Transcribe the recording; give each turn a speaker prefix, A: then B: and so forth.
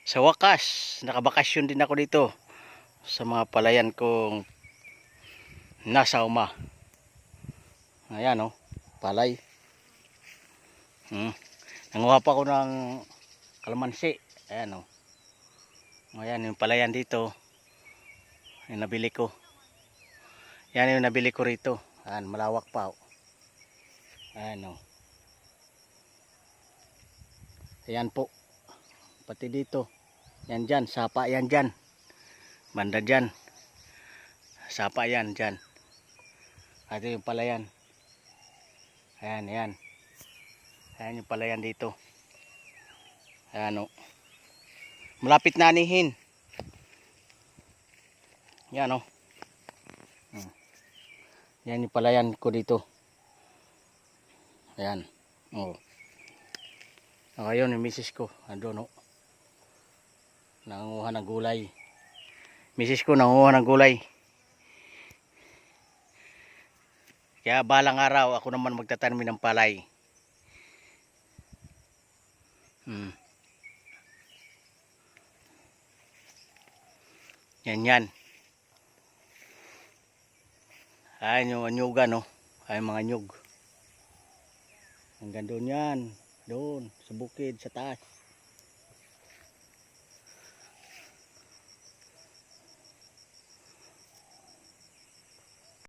A: Sa wakas, nakabakasyon din ako dito sa mga palayan kong nasa uma. Ayan oh, palay. Nanguha pa ako ng kalamansi. Ayan oh. Ayan yung palayan dito. Yung nabili ko. Yan yung nabili ko rito. Ayan, malawak pa oh. Ayan oh. Ayan po. Pati dito. Yan dyan, sapa yan dyan. Banda dyan. Sapa yan dyan. Ito yung palayan. Ayan, ayan. Ayan yung palayan dito. Ayan o. Malapit na anihin. Yan o. Yan yung palayan ko dito. Ayan. O. Ngayon yung misis ko. Andun o. Nangunguha ng gulay. Misis ko nangunguha ng gulay. Kaya balang araw ako naman magtatanim ng palay. Yan yan. Ayan yung anyugan no. Ayan mga anyug. Hanggang doon yan. Doon sa bukid sa taas.